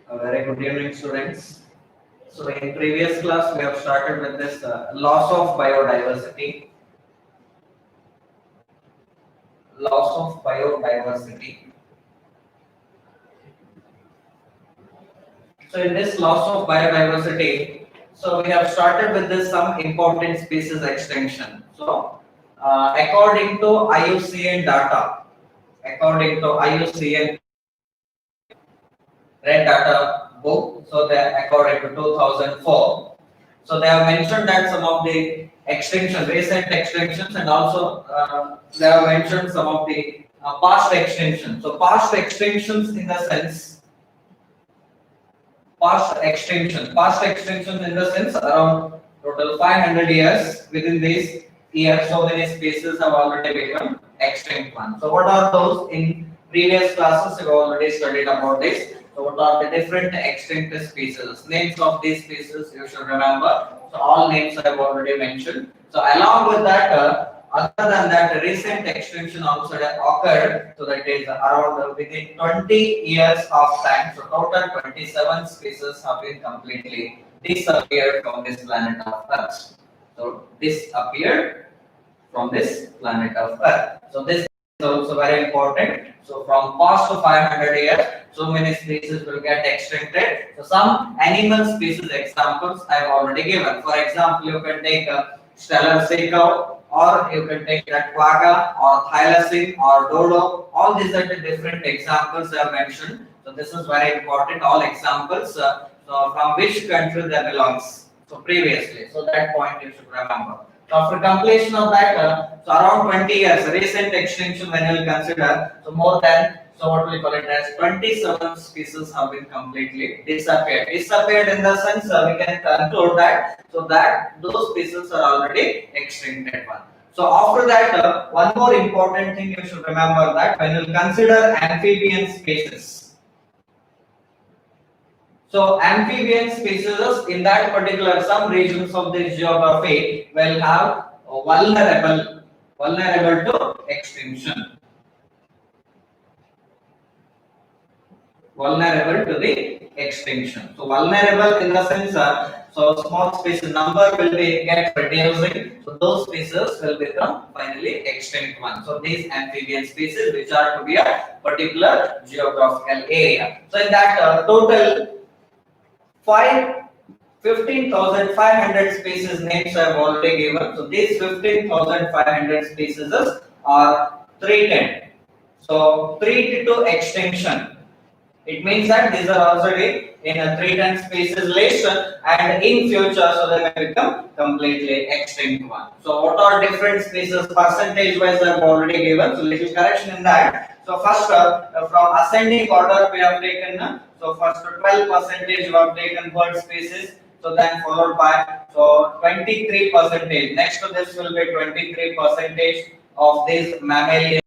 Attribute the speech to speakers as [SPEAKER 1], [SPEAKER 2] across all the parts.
[SPEAKER 1] A very good evening, students. So, in previous class, we have started with this loss of biodiversity. Loss of biodiversity. So, in this loss of biodiversity, so we have started with this some important species extinction. So, according to IUCN data, red data book, so that according to 2004, so they have mentioned that some of the recent extinctions, and also they have mentioned some of the past extinctions. So past extinctions in the sense, past extinctions in the sense around total 500 years. Within these years, so many species have already become extinct one. So what are those? In previous classes, we have already studied about this. So what are the different extinct species? Names of these species you should remember. So all names I have already mentioned. So along with that, other than that, recent extinction also occurred. So that is around within 20 years of time. So total 27 species have been completely disappeared from this planet of Earth. So disappeared from this planet of Earth. So this is also very important. So from past to 500 years, so many species will get extincted. So some animal species examples I have already given. For example, you can take a stellar sea cow, or you can take that quagga, or thylacine, or dodo. All these are the different examples I have mentioned. So this is very important. All examples. So from which country they belongs. So previously. So that point you should remember. So after completion of that, so around 20 years, recent extinction when you will consider, so more than, so what we call it as 27 species have been completely disappeared. Disappeared in the sense we can conclude that, so that those species are already extincted one. So after that, one more important thing you should remember that when you consider amphibian species. So amphibian species in that particular some regions of this geography will have vulnerable to extinction. Vulnerable to the extinction. So vulnerable in the sense so small species number will be get reducing. So those species will become finally extinct one. So these amphibian species which are to be a particular geographical area. So in that total 15,500 species names I have already given. So these 15,500 species are threatened. So treated to extinction. It means that these are already in a threatened species list, and in future, so they may become completely extinct one. So what are different species percentage wise I have already given. So little correction in that. So first from ascending order we have taken. So first 12% we have taken bird species. So then followed by 23%. Next to this will be 23% of these mammalian,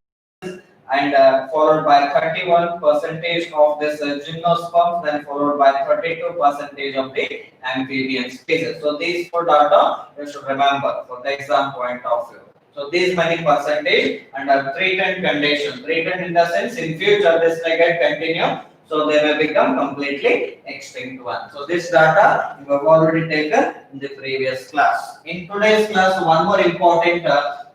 [SPEAKER 1] and followed by 31% of this gymnosperms, then followed by 32% of the amphibian species. So these four data you should remember for the exam point of view. So these many percentage under threatened condition. Threatened in the sense in future this may get continue. So they may become completely extinct one. So this data you have already taken in the previous class. In today's class, one more important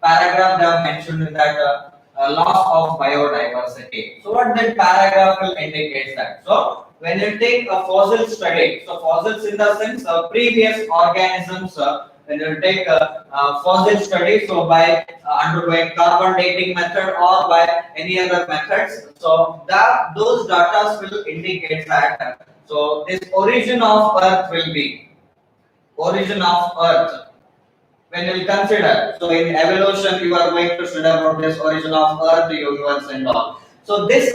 [SPEAKER 1] paragraph they have mentioned in that loss of biodiversity. So what that paragraph will indicate that. So when you take a fossil study, so fossils in the sense of previous organisms. When you take a fossil study, so by undergoing carbon dating method or by any other methods, so that those data will indicate that. So this origin of Earth will be origin of Earth. When you consider, so in evolution you are going to study about this origin of Earth, the universe and all. So this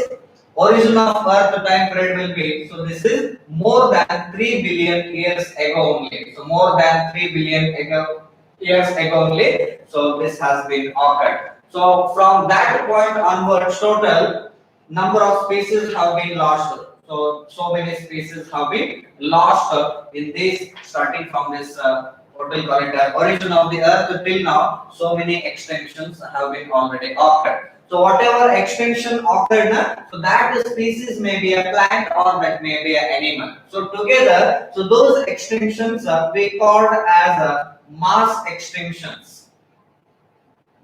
[SPEAKER 1] origin of Earth time period will be, so this is more than 3 billion years ago only. So more than 3 billion years ago only. So this has been occurred. So from that point onwards, total number of species have been lost. So many species have been lost in this, starting from this what we call it origin of the Earth till now. So many extinctions have been already occurred. So whatever extinction occurred, so that species may be a plant or that may be an animal. So together, so those extinctions we called as mass extinctions.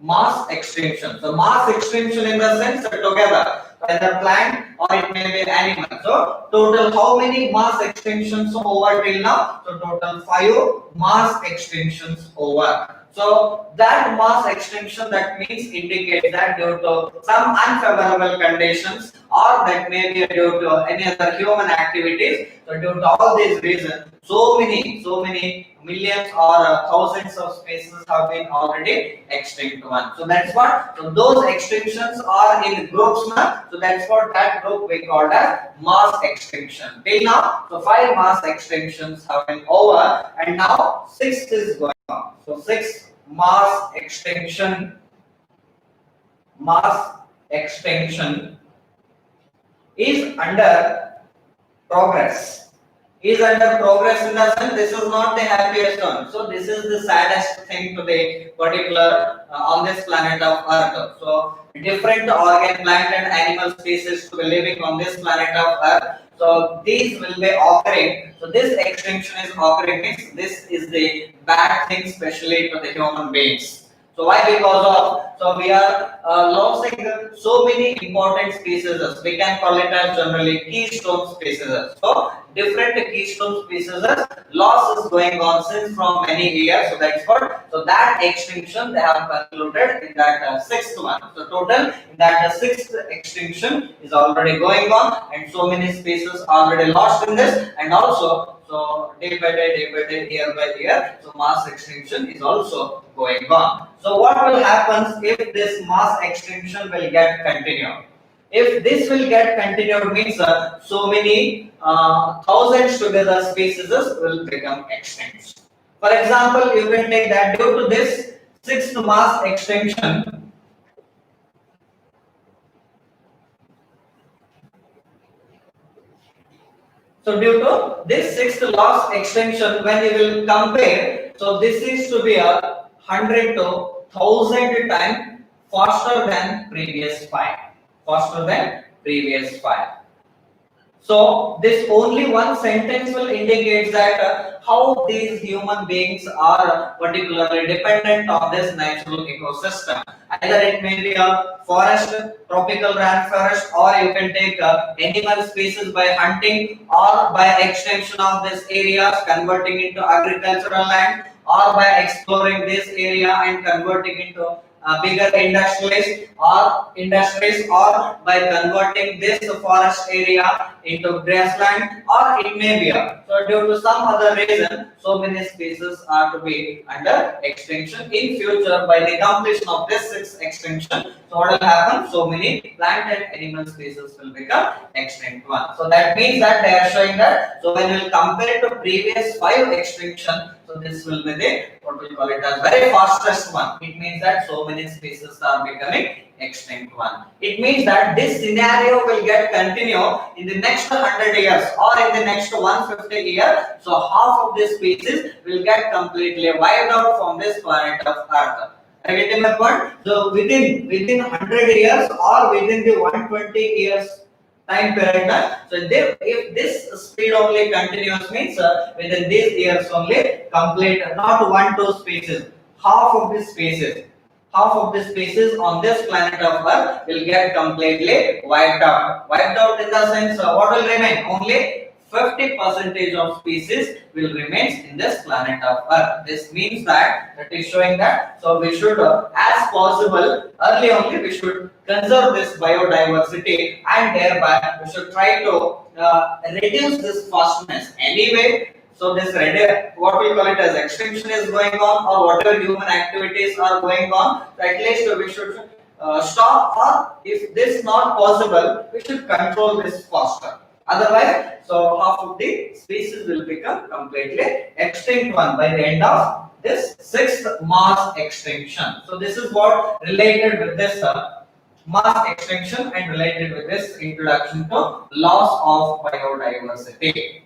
[SPEAKER 1] Mass extinction. So mass extinction in the sense that together, either plant or it may be animal. So total how many mass extinctions over till now? So total 5 mass extinctions over. So that mass extinction, that means indicates that due to some unfavorable conditions or that may be due to any other human activities. So due to all these reasons, so many millions or thousands of species have been already extinct one. So that's what. So those extinctions are in groups now. So that's what that group we called as mass extinction. Till now, so 5 mass extinctions have been over, and now 6th is going on. So 6th mass extinction is under progress. Is under progress in the sense this is not the happiest one. So this is the saddest thing to the particular on this planet of Earth. So different organ, plant and animal species to be living on this planet of Earth. So these will be occurring. So this extinction is occurring means this is the bad thing, especially to the human beings. So why? Because of, so we are losing so many important species. We can call it as generally keystone species. So different keystone species loss is going on since from many years. So that's what. So that extinction they have concluded in that 6th one. So total in that 6th extinction is already going on, and so many species already lost in this, and also. So day by day, year by year, so mass extinction is also going on. So what will happen if this mass extinction will get continued? If this will get continued means so many thousands together species will become extinct. For example, you can take that due to this 6th mass extinction. So due to this 6th mass extinction, when you will compare, so this is to be a 100 to 1000 times faster than previous 5. Faster than previous 5. So this only one sentence will indicate that how these human beings are particularly dependent on this natural ecosystem. Either it may be a forest, tropical rainforest, or you can take animal species by hunting or by extension of this areas, converting into agricultural land, or by exploring this area and converting into bigger industries or by converting this forest area into grassland, or it may be so due to some other reason so many species are to be under extinction in future. By the completion of this 6th extinction, so what will happen, so many plant and animal species will become extinct one. So that means that they are showing that, so when we will compare to previous 5 extinction, so this will be the what we call it as very fastest one. It means that so many species are becoming extinct one. It means that this scenario will get continue in the next 100 years or in the next 150 years. So half of this species will get completely wiped out from this planet of Earth. I get my point. So within 100 years or within the 120 years time period. So if this speed only continues means within these years only complete not 1-2 species, half of the species on this planet of Earth will get completely wiped out. Wiped out in the sense what will remain? Only 50% of species will remain in this planet of Earth. This means that is showing that so we should as possible early only we should conserve this biodiversity, and thereby we should try to reduce this fastness anyway. So this what we call it as extinction is going on, or whatever human activities are going on, so at least we should stop, or if this not possible we should control this faster. Otherwise, so half of the species will become completely extinct one by the end of this 6th mass extinction. So this is what related with this mass extinction and related with this introduction to loss of biodiversity.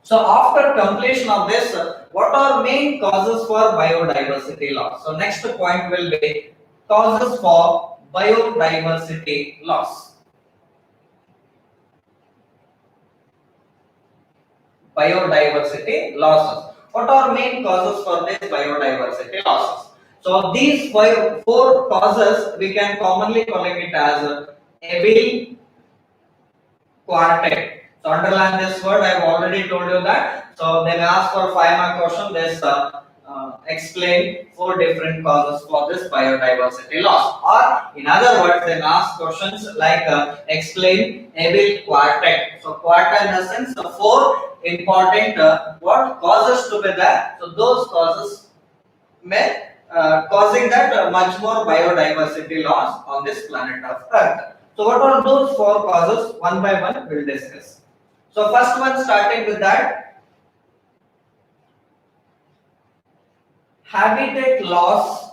[SPEAKER 1] So after completion of this, what are main causes for biodiversity loss? So next point will be causes for biodiversity loss. Biodiversity losses. What are main causes for this biodiversity losses? So these four causes we can commonly collect it as evil quartet. So underline this word. I have already told you that. So they may ask for 5 mark question. This explain 4 different causes for this biodiversity loss. Or in other words, they may ask questions like explain evil quartet. So quartet in the sense the 4 important what causes to be there. So those causes may causing that much more biodiversity loss on this planet of Earth. So what are those 4 causes? One by one we'll discuss. So first one, starting with that, habitat loss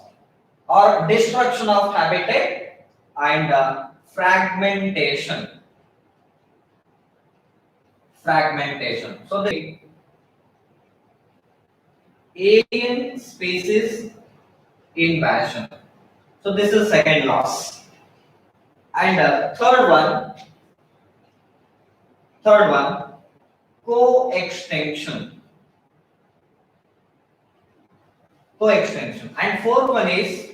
[SPEAKER 1] or destruction of habitat and fragmentation. So the alien species invasion. So this is second loss. And third one, coextinction. And fourth one is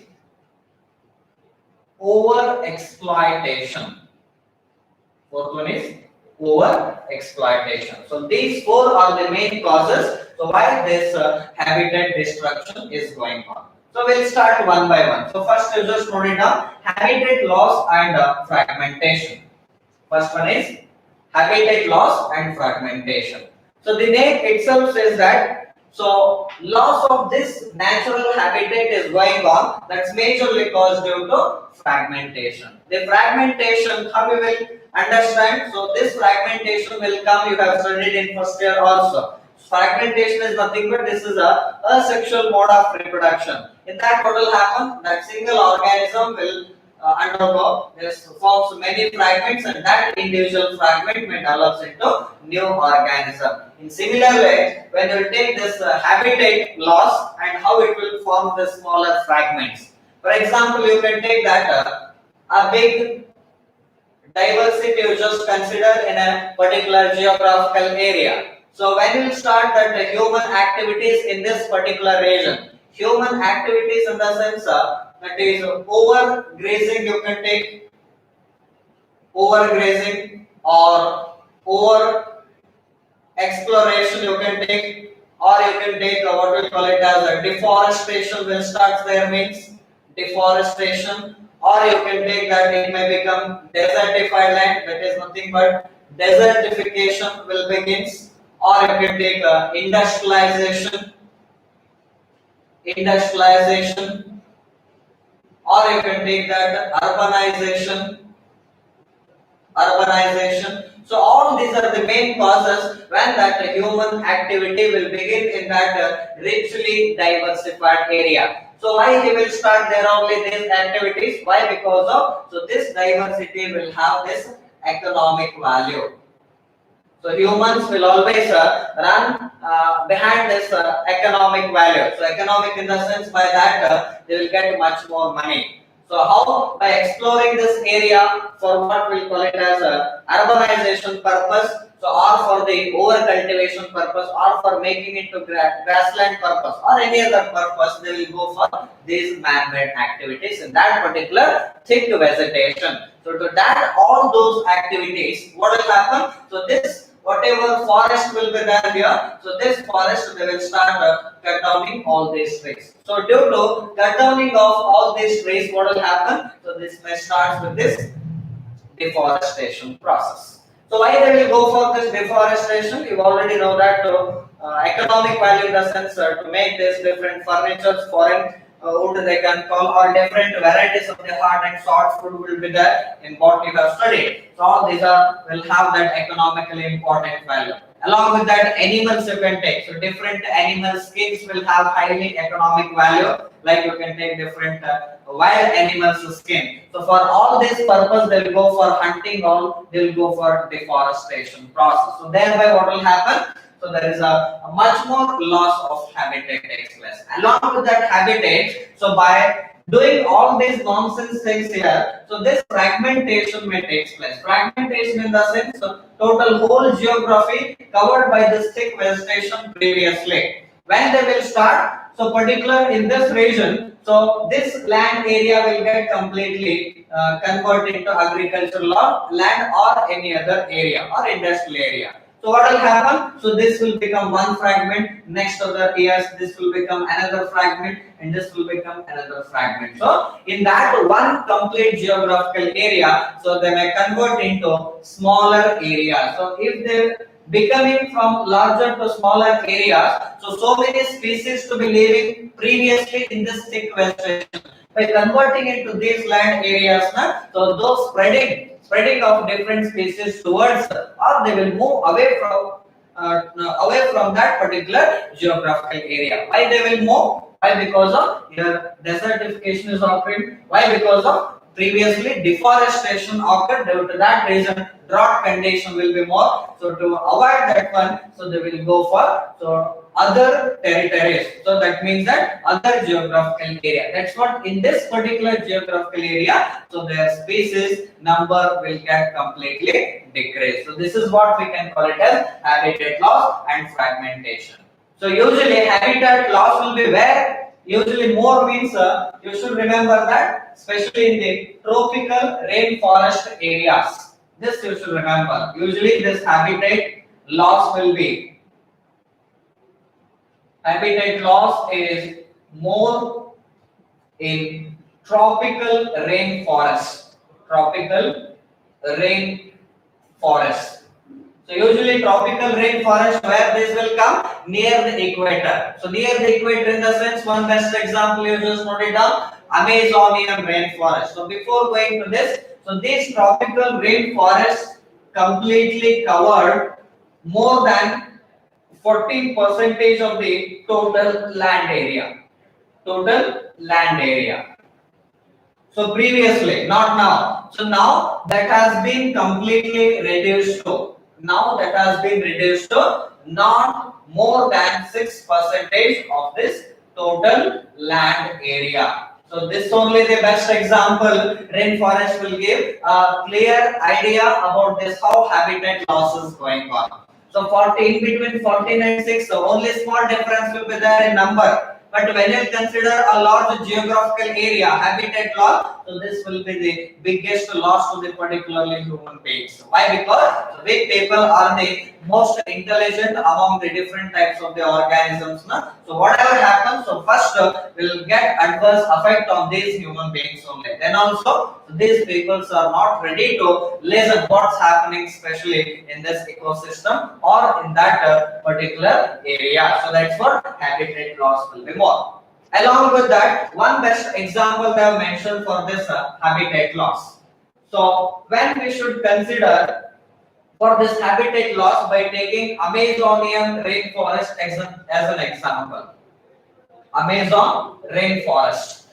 [SPEAKER 1] overexploitation. So these 4 are the main causes. So why this habitat destruction is going on. So we'll start one by one. So first you just note it down: habitat loss and fragmentation. First one is habitat loss and fragmentation. So the name itself says that, so loss of this natural habitat is going on. That's majorly caused due to fragmentation. The fragmentation, how you will understand? So this fragmentation will come. You have studied in first year also. Fragmentation is nothing but this is a asexual mode of reproduction. In that, what will happen? That single organism will undergo this, forms many fragments, and that individual fragment may develop into new organism. In similar way, when you take this habitat loss and how it will form the smaller fragments. For example, you can take that a big diversity you just consider in a particular geographical area. So when you start that the human activities in this particular region, human activities in the sense that is overgrazing, you can take overgrazing, or over exploration you can take, or you can take what we call it as a deforestation will start there, means deforestation, or you can take that it may become desertified land, that is nothing but desertification will begins, or you can take industrialization, or you can take that urbanization. So all these are the main causes when that human activity will begin in that richly diversified area. So why he will start there only these activities? Why? Because of, so this diversity will have this economic value. So humans will always run behind this economic value. So economic in the sense by that they will get much more money. So how? By exploring this area for what we call it as urbanization purpose, so or for the over cultivation purpose, or for making it to grassland purpose, or any other purpose, they will go for these man-made activities in that particular thick vegetation. So to that all those activities, what will happen? So this whatever forest will be there here, so this forest they will start cut downing all these trees. So due to cut downing of all these trees, what will happen? So this may start with this deforestation process. So why they will go for this deforestation? You already know that economic value in the sense to make this different furniture, foreign wood they can call, or different varieties of the hard and soft food will be there in what you have studied. So all these will have that economically important value. Along with that, animals you can take. So different animal skins will have highly economic value. Like you can take different wild animals skin. So for all this purpose, they will go for hunting, or they will go for deforestation process. So thereby, what will happen? So there is a much more loss of habitat takes place. Along with that habitat, so by doing all these nonsense things here, so this fragmentation may take place. Fragmentation in the sense total whole geography covered by this thick vegetation previously. When they will start, so particular in this region, so this land area will get completely converted into agricultural land or any other area or industrial area. So what will happen? So this will become one fragment. Next other years, this will become another fragment, and this will become another fragment. So in that one complete geographical area, so they may convert into smaller areas. So if they becoming from larger to smaller areas, so many species to be living previously in this thick vegetation. By converting into these land areas, so those spreading of different species towards, or they will move away from that particular geographical area. Why they will move? Why? Because of here desertification is occurring. Why? Because of previously deforestation occurred. Due to that reason, drought condition will be more. So to avoid that one, so they will go for other territories. So that means that other geographical area. That's what in this particular geographical area, so their species number will get completely decreased. So this is what we can call it as habitat loss and fragmentation. So usually habitat loss will be where usually more means you should remember that especially in the tropical rainforest areas. This you should remember. Usually this habitat loss will be is more in tropical rainforest. Tropical rainforest. So usually tropical rainforest where this will come near the equator. So near the equator in the sense, one best example you just note it down, Amazonian rainforest. So before going to this, so these tropical rainforests completely covered more than 14% of the total land area. Total land area. So previously, not now. So now that has been completely reduced to. Now that has been reduced to not more than 6% of this total land area. So this only the best example. Rainforest will give a clear idea about this how habitat loss is going on. So 14 between 14 and 6, so only small difference will be there in number. But when you consider a large geographical area, habitat loss, so this will be the biggest loss to the particularly human beings. Why? Because we people are the most intelligent among the different types of the organisms. So whatever happens, so first will get adverse effect on these human beings only. Then also these peoples are not ready to listen what's happening, especially in this ecosystem or in that particular area. So that's what habitat loss will be more. Along with that, one best example they have mentioned for this habitat loss. So when we should consider for this habitat loss by taking Amazonian rainforest as an example. Amazon rainforest.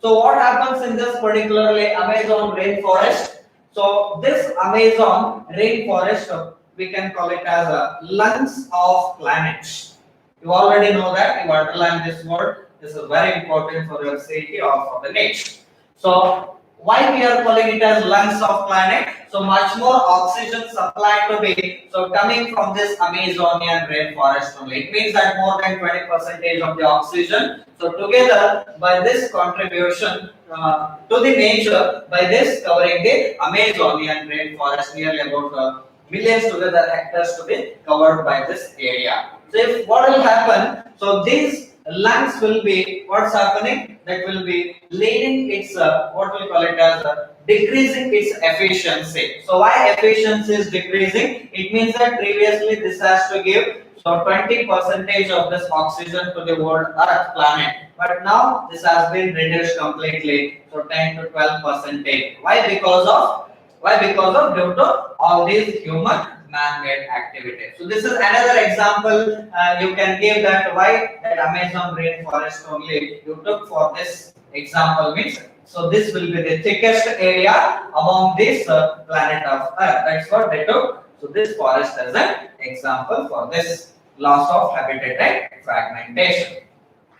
[SPEAKER 1] So what happens in this particularly Amazon rainforest? So this Amazon rainforest, we can call it as a lungs of planets. You already know that. You underline this word. This is very important for your safety or for the next. So why we are calling it as lungs of planet? So much more oxygen supply to be coming from this Amazonian rainforest only. It means that more than 20% of the oxygen. So together by this contribution to the nature, by this covering the Amazonian rainforest, nearly about millions together hectares to be covered by this area. So if what will happen? So these lungs will be what's happening, that will be leading its what we call it as decreasing its efficiency. So why efficiency is decreasing? It means that previously this has to give 20% of this oxygen to the world Earth planet, but now this has been reduced completely, so 10 to 12%. Why? Because of due to all these human man-made activities. So this is another example you can give that why that Amazon rainforest only you took for this example means. So this will be the thickest area among this planet of Earth. That's what they took. So this forest as an example for this loss of habitat and fragmentation.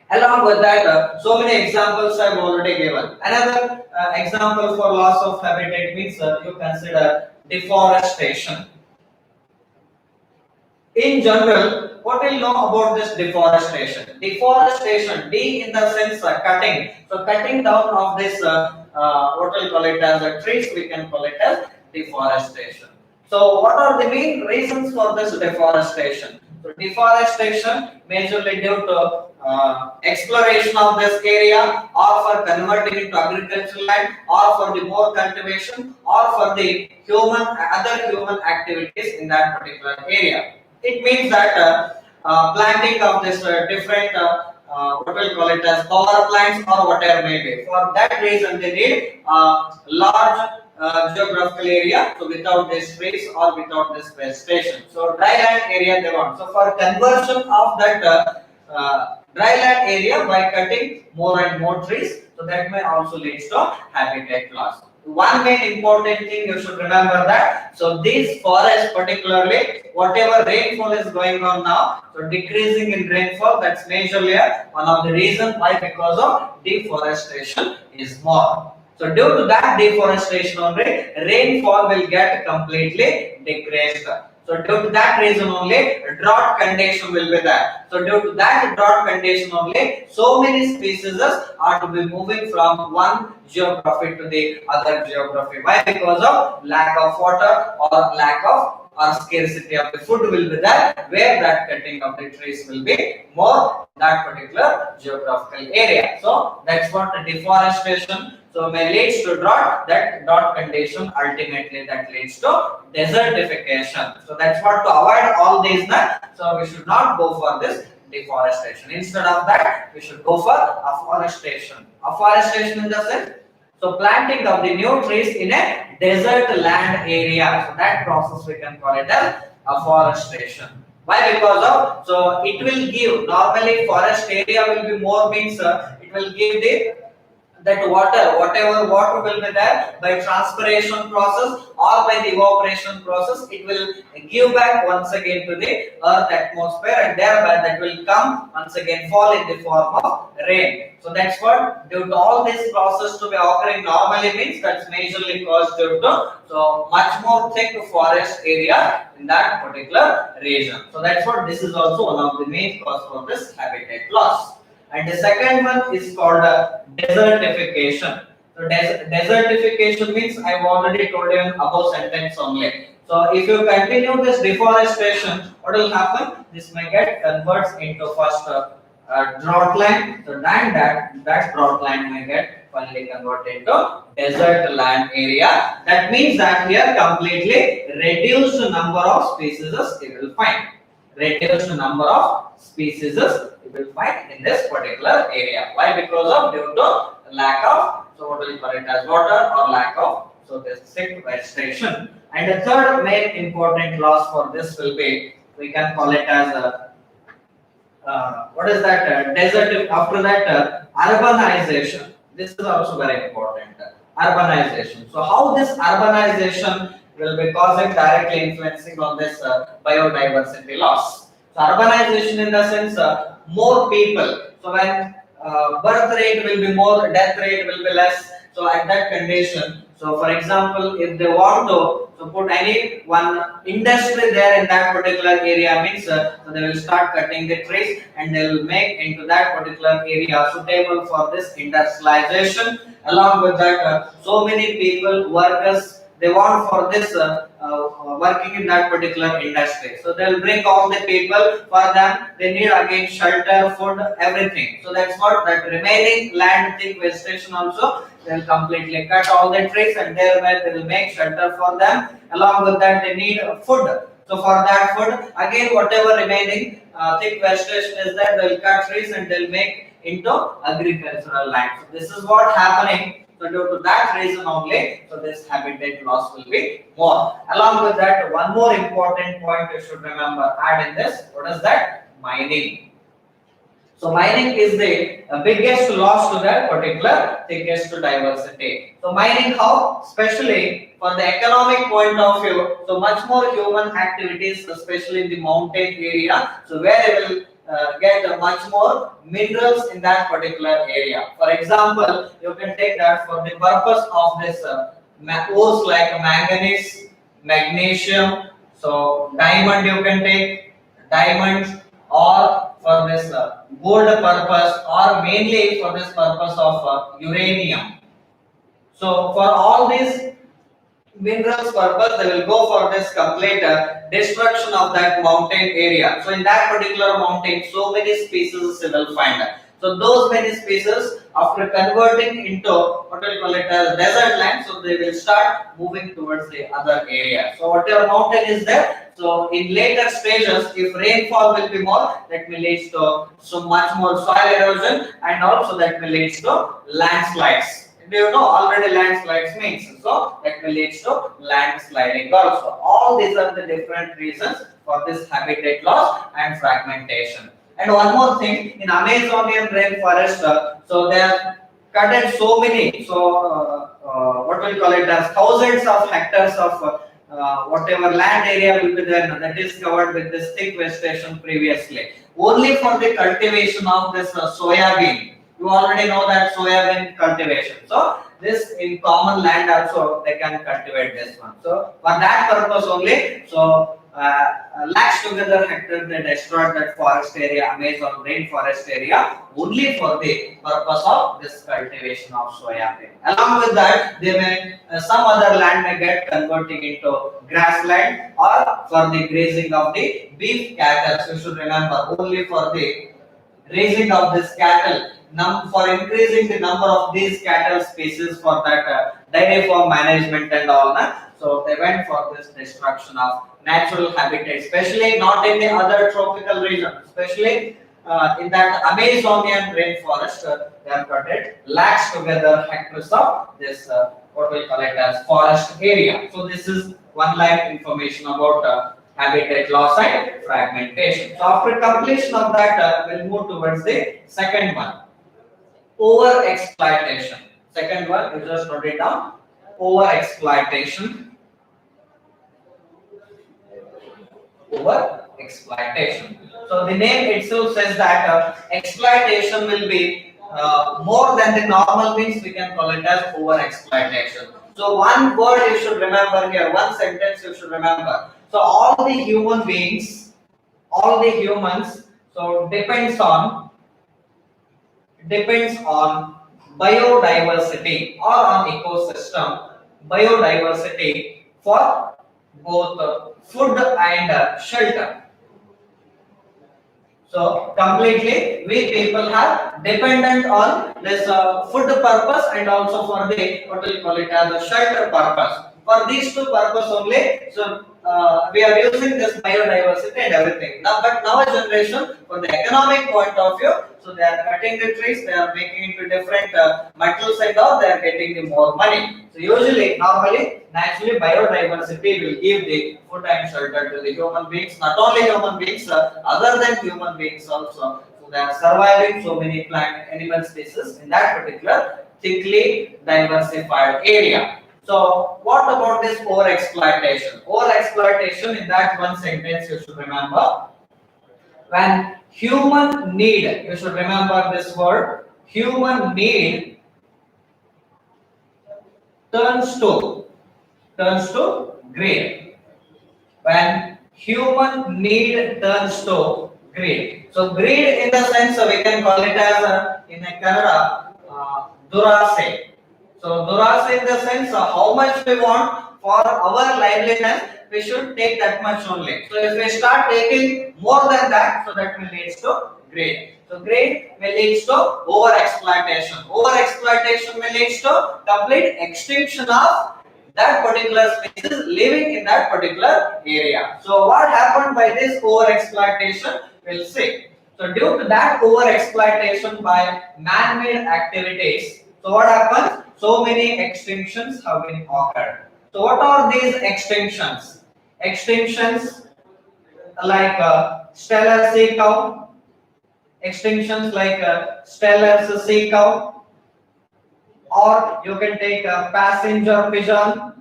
[SPEAKER 1] Along with that, so many examples I've already given. Another example for loss of habitat means you consider deforestation. In general, what we'll know about this deforestation? Deforestation, D in the sense cutting. So cutting down of this, what we'll call it as a trees, we can call it as deforestation. So what are the main reasons for this deforestation? So deforestation majorly due to exploration of this area, or for converting it to agricultural land, or for the more cultivation, or for the other human activities in that particular area. It means that planting of this different what we'll call it as power plants or whatever may be. For that reason, they need large geographical area. So without this trees or without this vegetation, so dry land area they want. So for conversion of that dry land area by cutting more and more trees, so that may also lead to habitat loss. One main important thing you should remember that, so these forests particularly, whatever rainfall is going on now, so decreasing in rainfall, that's majorly one of the reasons why, because of deforestation is more. So due to that deforestation only, rainfall will get completely decreased. So due to that reason only, drought condition will be there. So due to that drought condition only, so many species are to be moving from one geography to the other geography. Why? Because of lack of water or lack of or scarcity of the food will be there, where that cutting of the trees will be more in that particular geographical area. So that's what the deforestation. So may leads to drought. That drought condition ultimately that leads to desertification. So that's what, to avoid all these. So we should not go for this deforestation. Instead of that, we should go for afforestation. Afforestation in the sense, so planting of the new trees in a desert land area. So that process we can call it as afforestation. Why? Because of, so it will give, normally forest area will be more, means it will give the that water, whatever water will be there by transpiration process or by the evaporation process, it will give back once again to the earth atmosphere, and thereby that will come once again fall in the form of rain. So that's what, due to all this process to be occurring normally, means that's majorly caused due to so much more thick forest area in that particular region. So that's what, this is also one of the main cause for this habitat loss. And the second one is called desertification. So desertification means, I've already told you in above sentence only. So if you continue this deforestation, what will happen? This may get converts into first drought land. So then that drought land may get finally converted into desert land area. That means that here completely reduced number of species you will find. Reduced number of species you will find in this particular area. Why? Because of due to lack of, so what will call it as water, or lack of, so this thick vegetation. And the third main important loss for this will be, we can call it as what is that, desert. After that, urbanization. This is also very important. Urbanization. So how this urbanization will be causing, directly influencing on this biodiversity loss. So urbanization in the sense, more people. So when birth rate will be more, death rate will be less. So at that condition, so for example, if they want to so put any one industry there in that particular area, means so they will start cutting the trees and they will make into that particular area suitable for this industrialization. Along with that, so many people, workers, they want for this working in that particular industry. So they will bring all the people for them. They need again shelter, food, everything. So that's what, that remaining land, thick vegetation also, they will completely cut all the trees, and thereby they will make shelter for them. Along with that, they need food. So for that food, again whatever remaining thick vegetation is there, they will cut trees and they will make into agricultural land. So this is what happening. So due to that reason only, so this habitat loss will be more. Along with that, one more important point you should remember, add in this, what is that? Mining. So mining is the biggest loss to that particular thickest diversity. So mining how? Especially for the economic point of view, so much more human activities, especially in the mountain area, so where they will get much more minerals in that particular area. For example, you can take that for the purpose of this ores like manganese, magnesium, so diamond you can take diamonds, or for this gold purpose, or mainly for this purpose of uranium. So for all these minerals purpose, they will go for this complete destruction of that mountain area. So in that particular mountain, so many species you will find. So those many species, after converting into what we call it as desert land, so they will start moving towards the other area. So whatever mountain is there, so in later stages, if rainfall will be more, that will lead to so much more soil erosion, and also that will lead to landslides. Do you know already landslides means? So that will lead to landsliding also. All these are the different reasons for this habitat loss and fragmentation. And one more thing, in Amazonian rainforest, so they have cutted so many, so what we call it as thousands of hectares of whatever land area will be there that is covered with this thick vegetation previously, only for the cultivation of this soya bean. You already know that soybean cultivation. So this in common land also they can cultivate this one. So for that purpose only, so lakhs together hectares they destroyed that forest area, Amazon rainforest area, only for the purpose of this cultivation of soybean. Along with that, they may some other land may get converting into grassland or for the grazing of the beef cattle. So you should remember only for the raising of this cattle, for increasing the number of these cattle species for that dairy farm management and all that. So they went for this destruction of natural habitat, especially not in the other tropical region, especially in that Amazonian rainforest. They have cutted lakhs together hectares of this what we call it as forest area. So this is one line information about habitat loss and fragmentation. So after completion of that, we'll move towards the second one, over exploitation. Second one, you just note it down, over exploitation. Over exploitation. So the name itself says that exploitation will be more than the normal means, we can call it as over exploitation. So one word you should remember here, one sentence you should remember. So all the human beings, all the humans, so depends on biodiversity or on ecosystem, biodiversity for both food and shelter. So completely we people have dependent on this food purpose and also for the what we call it as a shelter purpose. For these two purpose only, so we are using this biodiversity and everything. Now, but now a generation for the economic point of view, so they are cutting the trees, they are making into different metals and all, they are getting the more money. So usually, normally, naturally, biodiversity will give the food and shelter to the human beings. Not only human beings, other than human beings also. So they are surviving so many plant, animal species in that particular thickly diversified area. So what about this overexploitation? Overexploitation, in that one sentence you should remember, when human need, you should remember this word, human need turns to greed. When human need turns to greed. So greed in the sense we can call it as in a Kannada durase. So durase in the sense how much we want for our liveliness, we should take that much only. So if we start taking more than that, so that will lead to greed. So greed will lead to over exploitation. Over exploitation will lead to complete extinction of that particular species living in that particular area. So what happened by this over exploitation? We'll see. So due to that over exploitation by man-made activities, so what happens? So many extinctions have been occurred. So what are these extinctions? Extinctions like stellar sea cow, extinctions like stellar sea cow, or you can take a passenger pigeon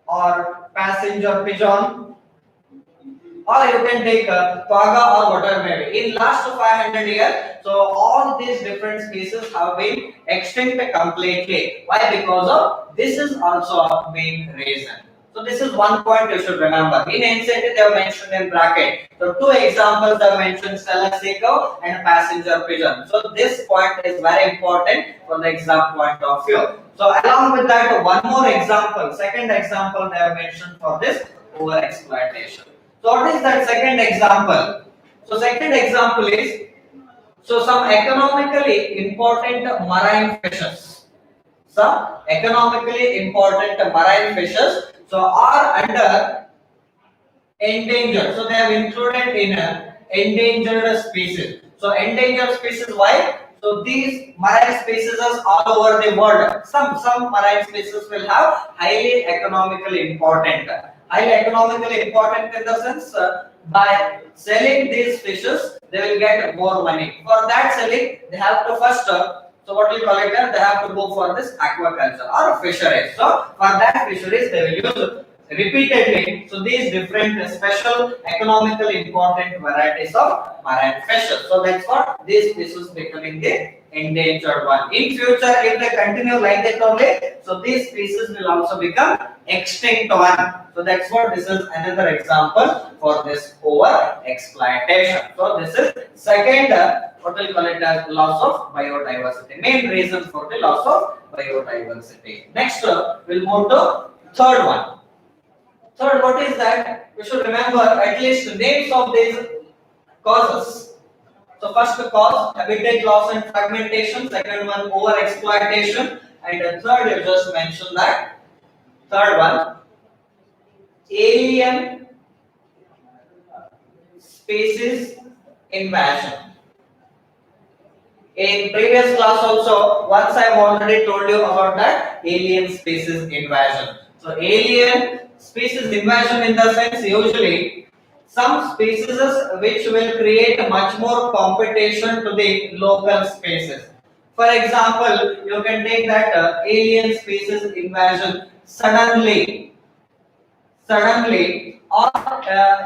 [SPEAKER 1] or passenger pigeon, or you can take quagga or whatever maybe. In last 500 years, so all these different species have been extinct completely. Why? Because of this is also a main reason. So this is one point you should remember. In ancient they have mentioned in bracket. So two examples are mentioned: Selassie-cow and passenger pigeon. So this point is very important from the exam point of view. So along with that, one more example, second example they have mentioned for this over exploitation. So what is that second example? So second example is, so some economically important marine fishes. Some economically important marine fishes so are under endangered. So they have included in a endangered species. So endangered species, why? So these marine species are all over the world. Some marine species will have highly economically important. Highly economically important in the sense by selling these fishes they will get more money. For that selling they have to first so what we call it they have to go for this aquaculture or fisheries. So for that fisheries they will use repeatedly. So these different special economically important varieties of marine fishes. So that's what these fishes becoming the endangered one. In future, if they continue like that only, so these species will also become extinct one. So that's what this is another example for this over exploitation. So this is second what we call it as loss of biodiversity. Main reason for the loss of biodiversity. Next we'll move to third one. Third, what is that? We should remember at least the names of these causes. So first cause, habitat loss and fragmentation. Second one, over exploitation. And the third, you just mentioned that. Third one, alien species invasion. In previous class also, once I have already told you about that alien species invasion. So alien species invasion in the sense usually some species which will create much more competition to the local species. For example, you can take that alien species invasion suddenly, or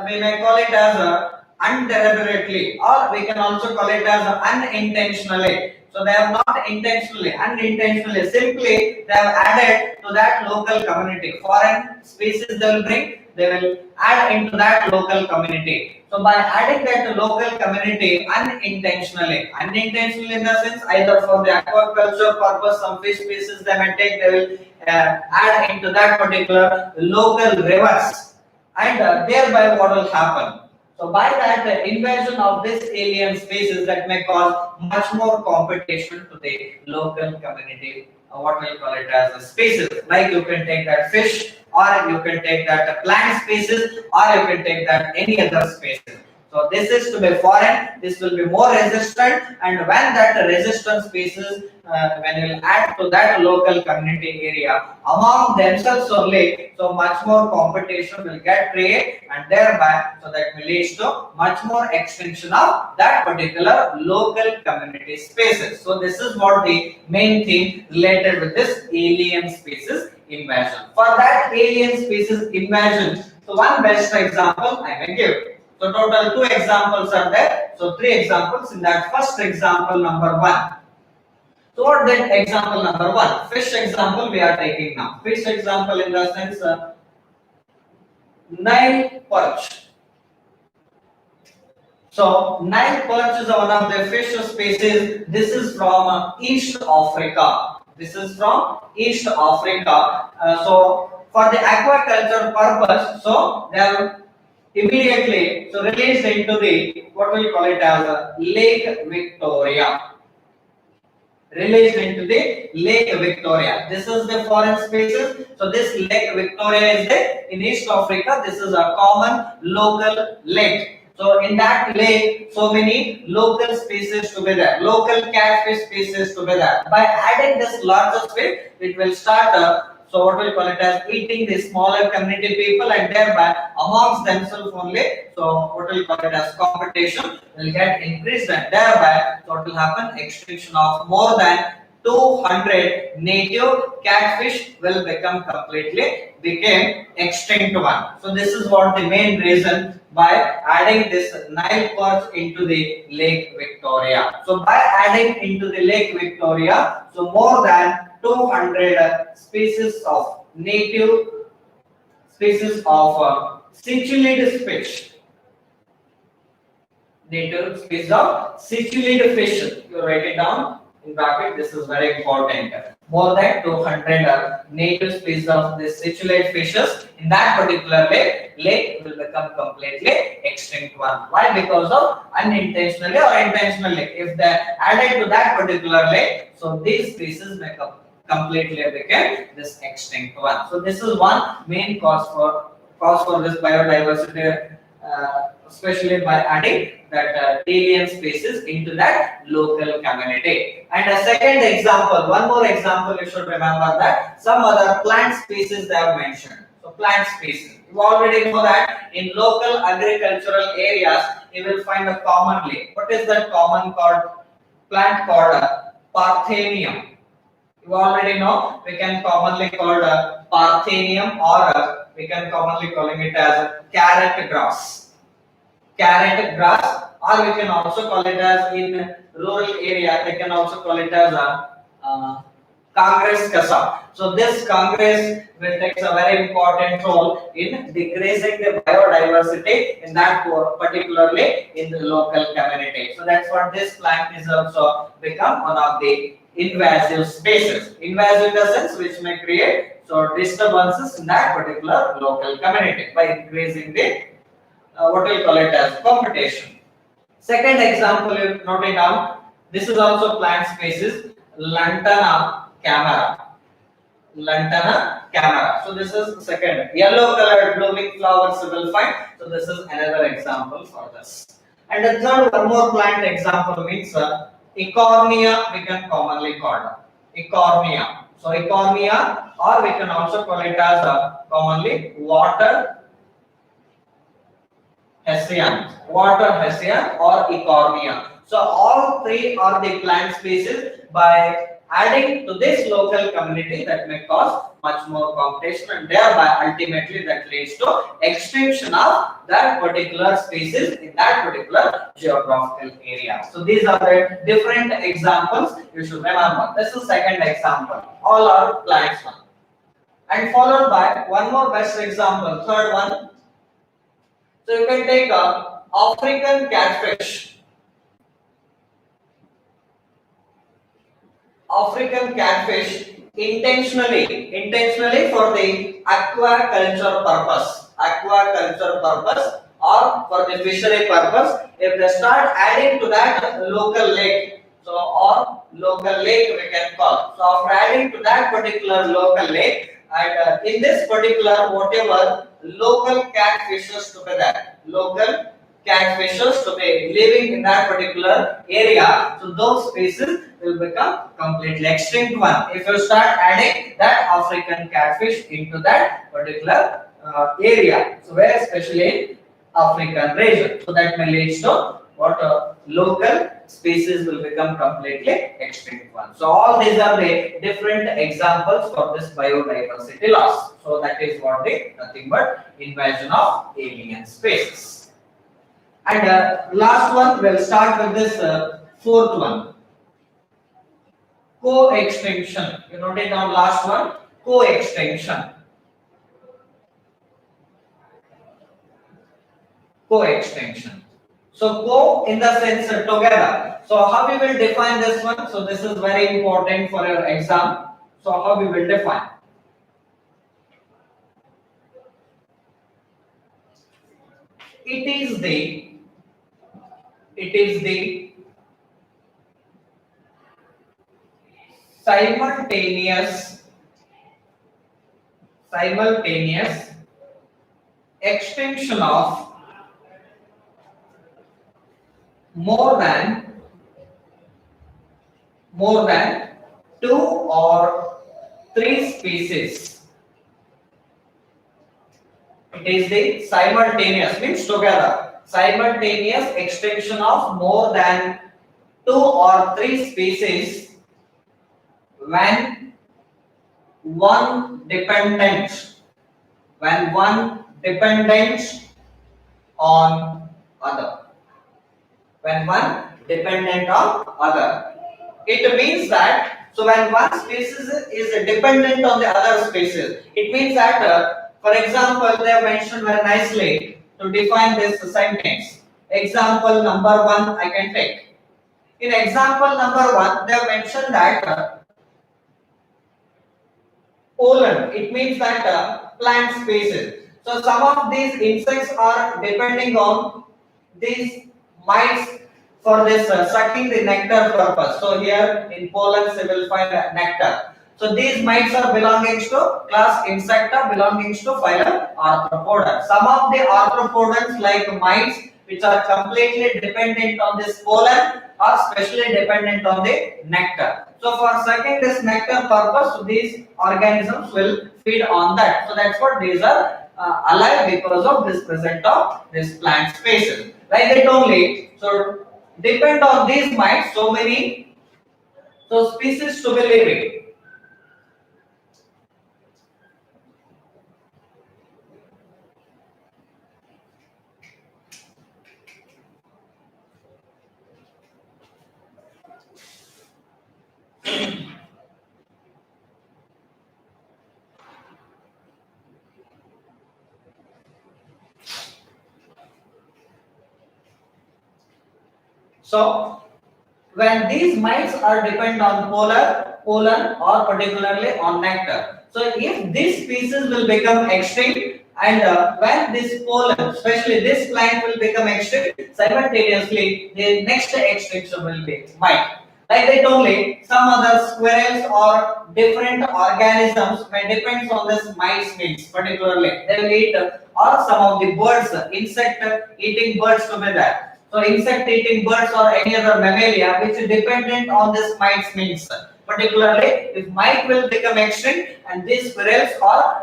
[SPEAKER 1] we may call it as undeliberately, or we can also call it as unintentionally. So they have not intentionally, unintentionally, simply they have added to that local community. Foreign species they will bring, they will add into that local community. So by adding that to local community unintentionally in the sense either for the aquaculture purpose, some fish species they may take, they will add into that particular local rivers, and thereby what will happen? So by that invasion of this alien species that may cause much more competition to the local community, what we call it as a species. Like you can take that fish, or you can take that plant species, or you can take that any other species. So this is to be foreign, this will be more resistant, and when that resistant species, when you will add to that local community area among themselves only, so much more competition will get created, and thereby so that will lead to much more extinction of that particular local community spaces. So this is what the main thing related with this alien species invasion. For that alien species invasion, so one best example I may give. So total two examples are there. So three examples. In that first example number one. So what that example number one? Fish example we are taking now. Fish example in the sense Nile perch. So Nile perch is one of the fish species. This is from East Africa. This is from East Africa. So for the aquaculture purpose, so they are immediately so released into the what we call it as Lake Victoria. Released into the Lake Victoria. This is the foreign species. So this Lake Victoria is there in East Africa. This is a common local lake. So in that lake, so many local species together, local catfish species together. By adding this larger fish, it will start so what we call it as eating the smaller community people, and thereby amongst themselves only. So what we call it as competition will get increased, and thereby what will happen? Extinction of more than 200 native catfish will became extinct one. So this is what the main reason by adding this Nile perch into the Lake Victoria. So by adding into the Lake Victoria, so more than 200 species of native species of cichlid fish. Native species of cichlid fish. You write it down in bracket. This is very important. More than 200 native species of the cichlid fishes in that particular lake will become completely extinct one. Why? Because of unintentionally or intentionally. If they added to that particular lake, so these species may completely become this extinct one. So this is one main cause for this biodiversity. Especially by adding that alien species into that local community. And a second example, one more example, you should remember that some other plant species they have mentioned. So plant species, you already know that in local agricultural areas you will find a commonly. What is that common plant called Parthenium? You already know we can commonly call Parthenium, or we can commonly calling it as carrot grass. Carrot grass, or we can also call it as in rural area they can also call it as a Congress kasa. So this Congress will take a very important role in decreasing the biodiversity in that particularly in the local community. So that's what this plant is also become one of the invasive species. Invasive in the sense which may create so disturbances in that particular local community by increasing the what we call it as competition. Second example, you note it down. This is also plant species, Lantana camara. Lantana camara. So this is second. Yellow colored blooming flowers you will find. So this is another example for this. And the third one more plant example means Ecornia we can commonly call Ecornia. So Ecornia, or we can also call it as commonly water hessian, water hessian or Ecornia. So all three are the plant species. By adding to this local community that may cause much more competition, and thereby ultimately that leads to extinction of that particular species in that particular geographical area. So these are the different examples you should remember. This is second example. All are plants one. And followed by one more best example, third one. So you can take a African catfish. African catfish intentionally for the aquaculture purpose or for the fishery purpose. If they start adding to that local lake, so or local lake we can call. So after adding to that particular local lake, and in this particular whatever local catfishes to be there, local catfishes to be living in that particular area, so those species will become completely extinct one. If you start adding that African catfish into that particular area, so where especially in African region, so that may lead to what local species will become completely extinct one. So all these are the different examples for this biodiversity loss. So that is what the nothing but invasion of alien species. And last one, we'll start with this fourth one, coextinction. You note it down, last one, coextinction. Coextinction. So co in the sense together. So how we will define this one? So this is very important for your exam. So how we will define? It is the simultaneous extinction of more than two or three species. It is the simultaneous means together. Simultaneous extinction of more than two or three species when one dependent on other. When one dependent on other. It means that, so when one species is dependent on the other species, it means that, for example, they have mentioned very nicely to define this sentence. Example number 1 I can take. In example number 1, they have mentioned that pollen, it means that plant species. So some of these insects are depending on these mites for this sucking the nectar purpose. So here in pollens you will find nectar. So these mites are belonging to class Insecta, belonging to phylum Arthropoda. Some of the arthropodans like mites which are completely dependent on this pollen are specially dependent on the nectar. So for sucking this nectar purpose, these organisms will feed on that. So that's what these are alive because of this present of this plant species. Like that only. So depend on these mites, so many species to be living. So when these mites are depend on pollen or particularly on nectar. So if this species will become extinct and when this pollen, especially this plant will become extinct, simultaneously the next extinction will be mite. Like that only, some other squirrels or different organisms may depend on this mites means particularly. They will eat or some of the birds, insect eating birds to be there. So insect eating birds or any other mammalia which is dependent on this mites means. Particularly if mite will become extinct and these squirrels or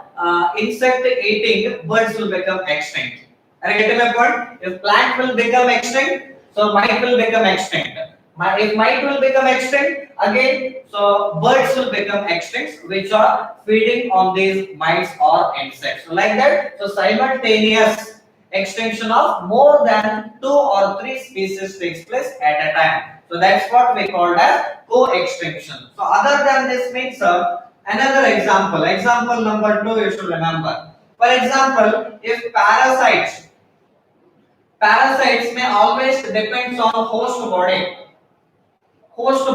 [SPEAKER 1] insect eating birds will become extinct. Are you getting my point? If plant will become extinct, so mite will become extinct. If mite will become extinct, again, so birds will become extinct which are feeding on these mites or insects. So like that, so simultaneous extinction of more than 2 or 3 species takes place at a time. So that's what we called as coextinction. So other than this means another example number 2 you should remember. For example, if parasites may always depends on host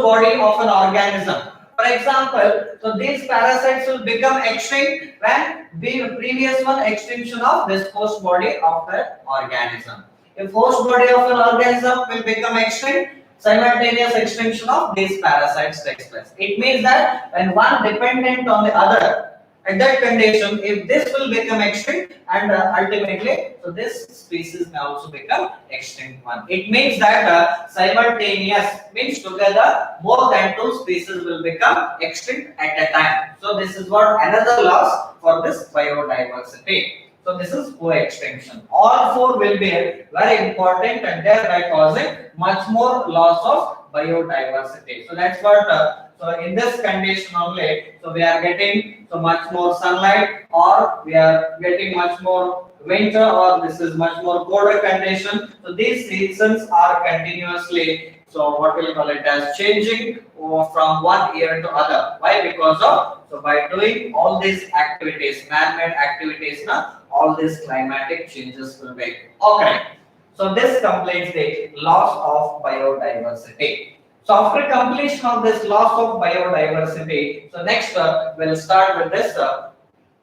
[SPEAKER 1] body of an organism. For example, so these parasites will become extinct when the previous one extinction of this host body of the organism. If host body of an organism will become extinct, simultaneous extinction of these parasites takes place. It means that when one dependent on the other, at that condition, if this will become extinct and ultimately, so this species may also become extinct one. It means that simultaneous means together more than 2 species will become extinct at a time. So this is what another loss for this biodiversity. So this is coextinction. All 4 will be very important and thereby causing much more loss of biodiversity. So that's what. So in this condition only, so we are getting so much more sunlight, or we are getting much more winter, or this is much more colder condition. So these seasons are continuously, so what will call it as changing from one year to other. Why? Because of, so by doing all these activities, man-made activities, all these climatic changes will be occurring. So this completes the loss of biodiversity. So after completion of this loss of biodiversity, so next we'll start with this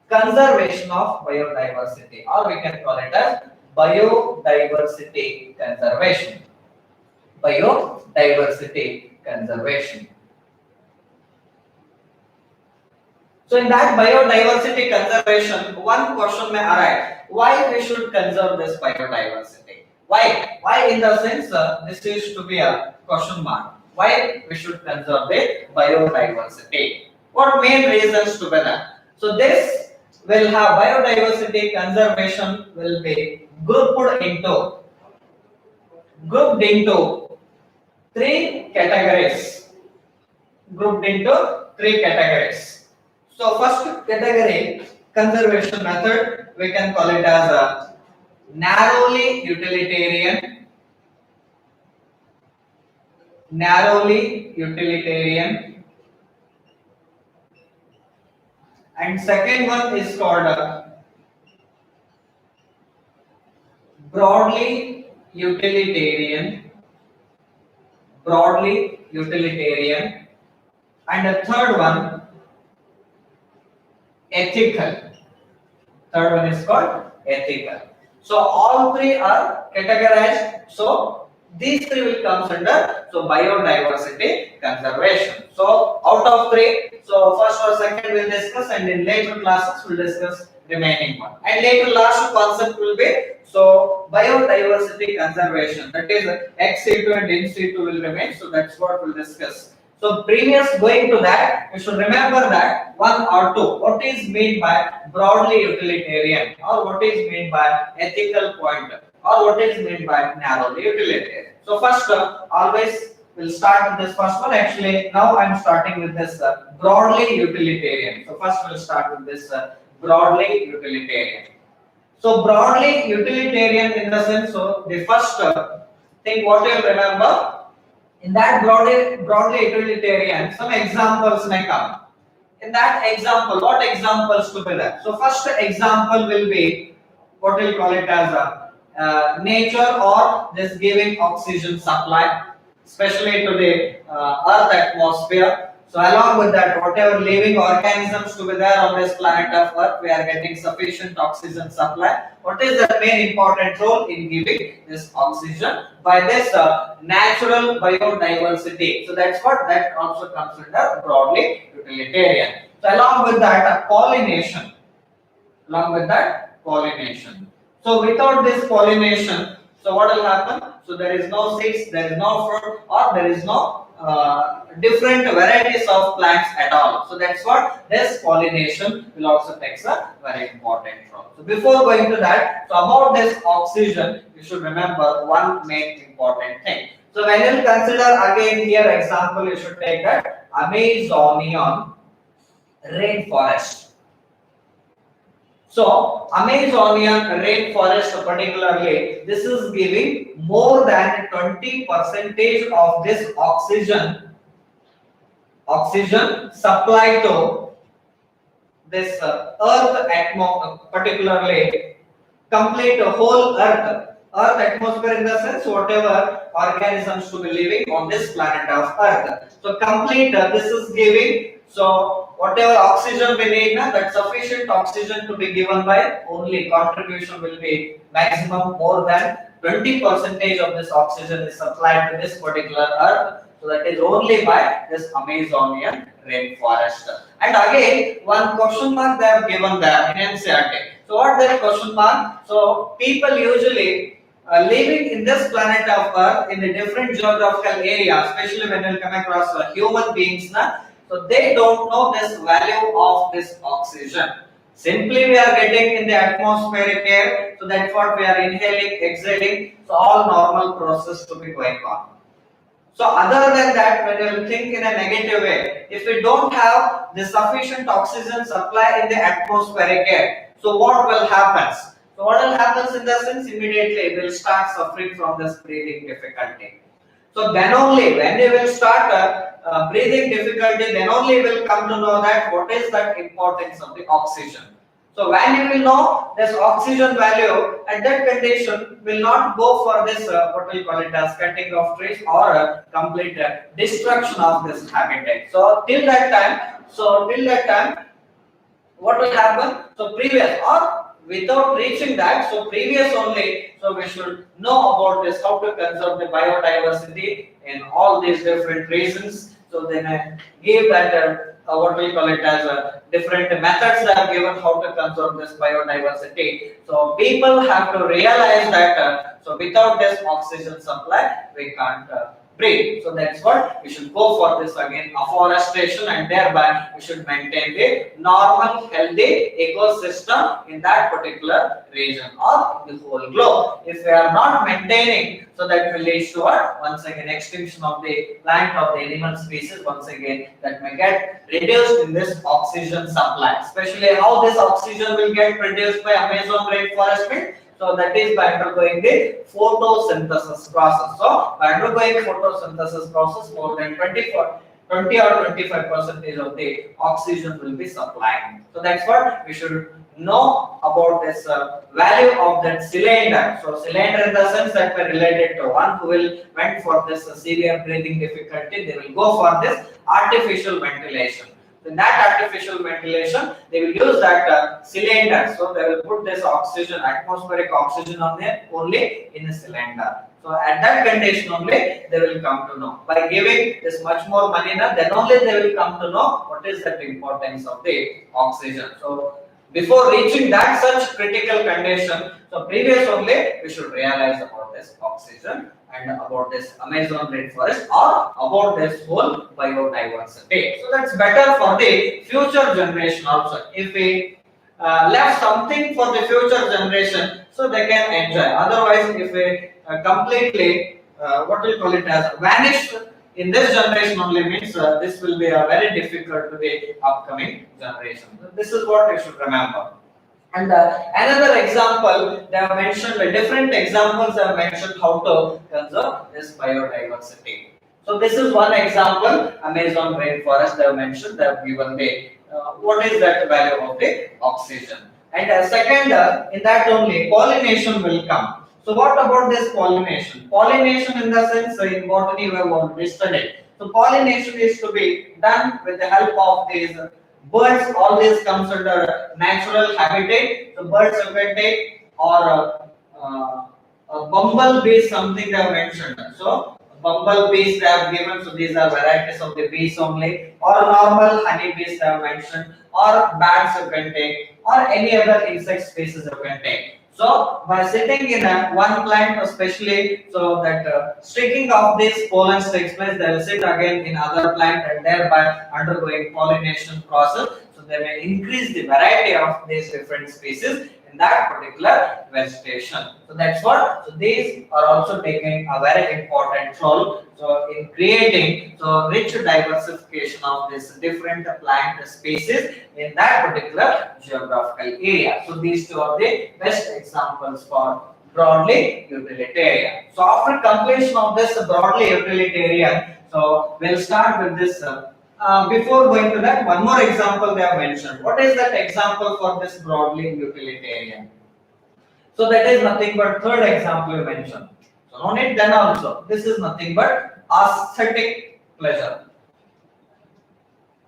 [SPEAKER 1] conservation of biodiversity, or we can call it as biodiversity conservation. Biodiversity conservation. So in that biodiversity conservation, one question may arise: why we should conserve this biodiversity? Why? Why in the sense this is to be a question mark. Why we should conserve the biodiversity? What main reasons to be there? So this will have biodiversity conservation will be grouped into 3 categories. Grouped into three categories. So first category, conservation method, we can call it as a narrowly utilitarian, and second one is called broadly utilitarian, and the third one ethical. Third one is called ethical. So all three are categorized. So these three will come under biodiversity conservation. So out of three, so first or second we'll discuss, and in later classes we'll discuss remaining one. And later last concept will be biodiversity conservation. That is ex situ and in situ will remain. So that's what we'll discuss. So previous going to that, you should remember that one or two. What is meant by broadly utilitarian, or what is meant by ethical point, or what is meant by narrowly utilitarian. So first, always we'll start with this first one. Actually, now I'm starting with this broadly utilitarian. So first we'll start with this broadly utilitarian. So broadly utilitarian in the sense, so the first thing what you'll remember. In that broadly utilitarian, some examples may come. In that example, what examples to be there? So first example will be what we'll call it as a nature or this giving oxygen supply, especially to the Earth atmosphere. So along with that, whatever living organisms to be there on this planet of Earth, we are getting sufficient oxygen supply. What is the main important role in giving this oxygen? By this natural biodiversity. So that's what that also comes under broadly utilitarian. So along with that, pollination. So without this pollination, so what will happen? So there is no seeds, there is no fruit, or there is no different varieties of plants at all. So that's what this pollination will also take a very important role. So before going to that, so about this oxygen, you should remember one main important thing. So when you consider again here example, you should take that Amazonian rainforest. So Amazonian rainforest particularly, this is giving more than 20% of this oxygen supply to this earth atmosphere, particularly complete whole earth atmosphere, in the sense whatever organisms to be living on this planet of earth. So complete this is giving, so whatever oxygen we need, that sufficient oxygen to be given by only contribution will be maximum more than 20% of this oxygen is supplied to this particular earth. So that is only by this Amazonian rainforest. And again, one question mark they have given there in NCERT. So what that question mark? So people usually living in this planet of Earth in a different geographical area, especially when you come across human beings, so they don't know this value of this oxygen. Simply we are getting in the atmospheric air, so that's what we are inhaling, exhaling, so all normal process to be going on. So other than that, when you think in a negative way, if we don't have the sufficient oxygen supply in the atmospheric air, so what will happen? So what will happen in the sense, immediately we will start suffering from this breathing difficulty. So then only when you will start breathing difficulty, then only will come to know that what is that importance of the oxygen. So when you will know this oxygen value, at that condition will not go for this what we call it as cutting of trees or complete destruction of this habitat. So till that time, what will happen? So previous or without reaching that, so previous only, so we should know about this, how to conserve the biodiversity in all these different reasons. So then I gave that what we call it as different methods that are given how to conserve this biodiversity. So people have to realize that so without this oxygen supply, we can't breathe. So that's what we should go for this again, afforestation, and thereby we should maintain the normal healthy ecosystem in that particular region or the whole globe. If we are not maintaining, so that will lead to what? Once again extinction of the plant or the animal species, once again that may get reduced in this oxygen supply, especially how this oxygen will get produced by Amazon rainforest. So that is by undergoing the photosynthesis process. So by undergoing photosynthesis process, more than 20 or 25% of the oxygen will be supplied. So that's what we should know about this value of that cylinder. So cylinder in the sense that we're related to one who will went for this severe breathing difficulty, they will go for this artificial ventilation. In that artificial ventilation, they will use that cylinder. So they will put this oxygen, atmospheric oxygen on there only in a cylinder. So at that condition only they will come to know. By giving this much more money now, then only they will come to know what is the importance of the oxygen. So before reaching that such critical condition, so previous only we should realize about this oxygen and about this Amazon rainforest or about this whole biodiversity. So that's better for the future generation also. If we left something for the future generation, so they can enjoy. Otherwise, if we completely what we call it as vanish in this generation only, means this will be a very difficult to the upcoming generation. This is what you should remember. And another example, they have mentioned different examples. They have mentioned how to conserve this biodiversity. So this is one example, Amazon rainforest. They have mentioned. They have given the what is that value of the oxygen. And second, in that only pollination will come. So what about this pollination? Pollination in the sense in botany we have already studied. So pollination is to be done with the help of these birds. All this comes under natural habitat. So birds you can take, or a bumblebee is something they have mentioned. So bumblebees they have given. So these are varieties of the bees only, or normal honeybees they have mentioned, or bats you can take, or any other insect species you can take. So by sitting in one plant especially, so that streaking of these pollens takes place, they will sit again in other plant and thereby undergoing pollination process. So they may increase the variety of these different species in that particular vegetation. So that's what. So these are also taking a very important role. So in creating rich diversification of this different plant species in that particular geographical area. So these two are the best examples for broadly utilitarian. So after completion of this broadly utilitarian, so we'll start with this. Before going to that, one more example they have mentioned. What is that example for this broadly utilitarian? So that is nothing but third example you mentioned. So no need then also. This is nothing but aesthetic pleasure.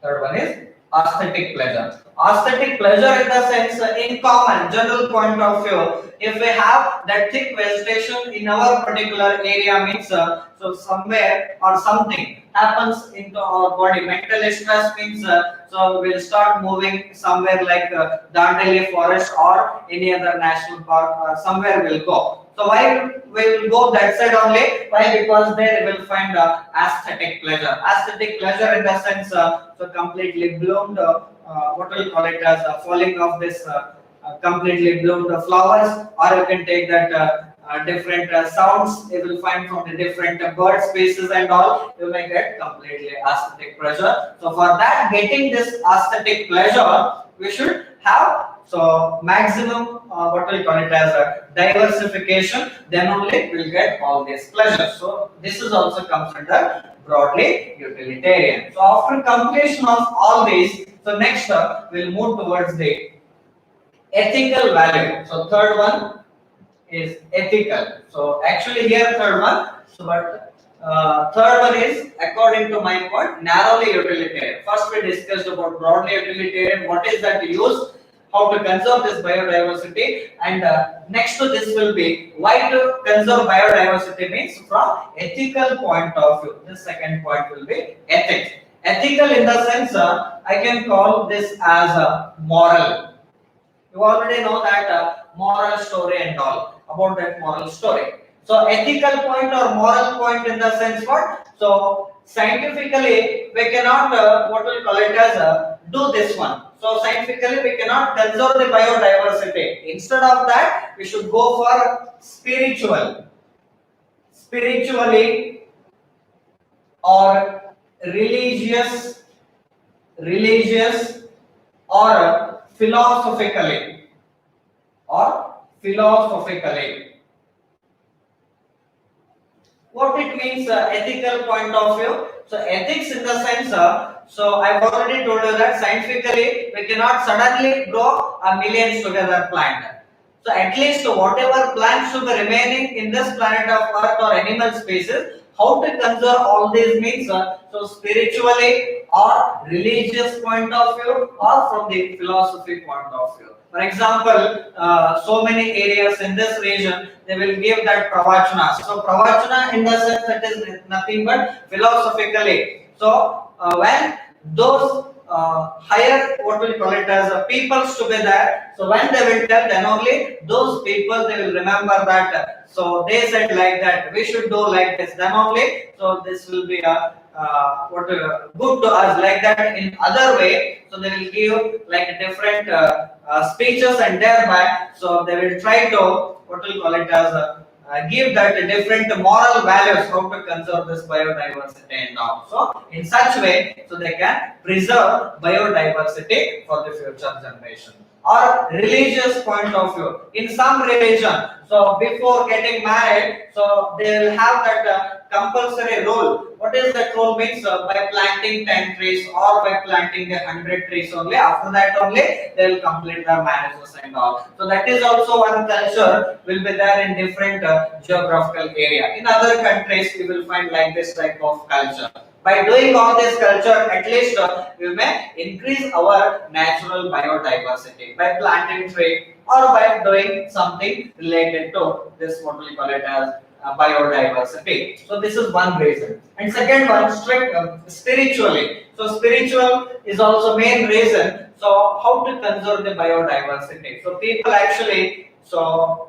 [SPEAKER 1] Third one is aesthetic pleasure. Aesthetic pleasure in the sense, in common general point of view, if we have that thick vegetation in our particular area, means so somewhere or something happens into our body. Mental stress means so we'll start moving somewhere like Dandeli forest or any other national park, somewhere we'll go. So why we will go that side only? Why? Because there we will find aesthetic pleasure. Aesthetic pleasure in the sense so completely bloomed. What we call it as falling of this completely bloomed flowers, or you can take that different sounds you will find from the different bird species and all. You may get completely aesthetic pleasure. So for that, getting this aesthetic pleasure, we should have maximum what we call it as diversification. Then only we'll get all these pleasures. So this is also comes under broadly utilitarian. So after completion of all these, so next we'll move towards the ethical value. So third one is ethical. So actually here third one. So but third one is, according to my point, narrowly utilitarian. First we discussed about broadly utilitarian. What is that use? How to conserve this biodiversity, and next to this will be why to conserve biodiversity means from ethical point of view. The second point will be ethics. Ethical in the sense I can call this as a moral. You already know that moral story and all about that moral story. So ethical point or moral point in the sense what? So scientifically we cannot what we call it as do this one. So scientifically we cannot conserve the biodiversity. Instead of that, we should go for spiritually or religious or philosophically. What it means ethical point of view. So ethics in the sense so I've already told you that scientifically we cannot suddenly grow a millions together plant. So at least whatever plants should be remaining in this planet of earth or animal species, how to conserve all these means so spiritually or religious point of view or from the philosophy point of view. For example, so many areas in this region, they will give that pravachana. So pravachana in the sense that is nothing but philosophically. So when those higher, what we call it as peoples to be there, so when they will tell, then only those people they will remember that. So they said like that, we should do like this. Then only, so this will be a good to us like that. In other way, so they will give like different speeches and thereby, so they will try to what we call it as give that different moral values how to conserve this biodiversity and all. So in such way, so they can preserve biodiversity for the future generation. Or religious point of view. In some religion, so before getting married, so they will have that compulsory rule. What is that rule means? By planting 10 trees or by planting 100 trees only. After that only they will complete their marriages and all. So that is also one culture will be there in different geographical area. In other countries, we will find like this type of culture. By doing all this culture, at least we may increase our natural biodiversity by planting tree or by doing something related to this what we call it as biodiversity. So this is one reason. And second one, spiritually. So spiritual is also main reason. So how to conserve the biodiversity? So people actually, so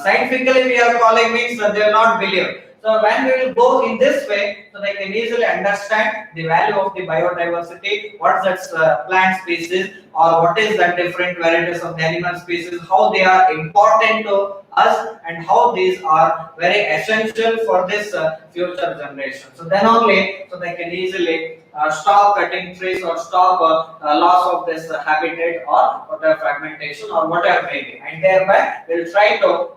[SPEAKER 1] scientifically we are calling means that they will not believe. So when we will go in this way, so they can easily understand the value of the biodiversity, what's that plant species or what is the different varieties of the animal species, how they are important to us and how these are very essential for this future generation. So then only, so they can easily stop cutting trees or stop loss of this habitat or whatever fragmentation or whatever may be, and thereby will try to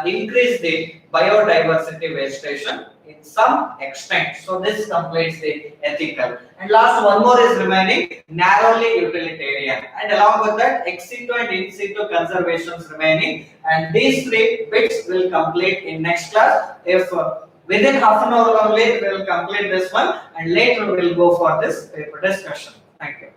[SPEAKER 1] increase the biodiversity vegetation in some extent. So this completes the ethical. And last one more is remaining, narrowly utilitarian. And along with that, ex situ and in situ conservation is remaining. And these three bits will complete in next class. If within half an hour only we will complete this one, and later we will go for this paper discussion. Thank you.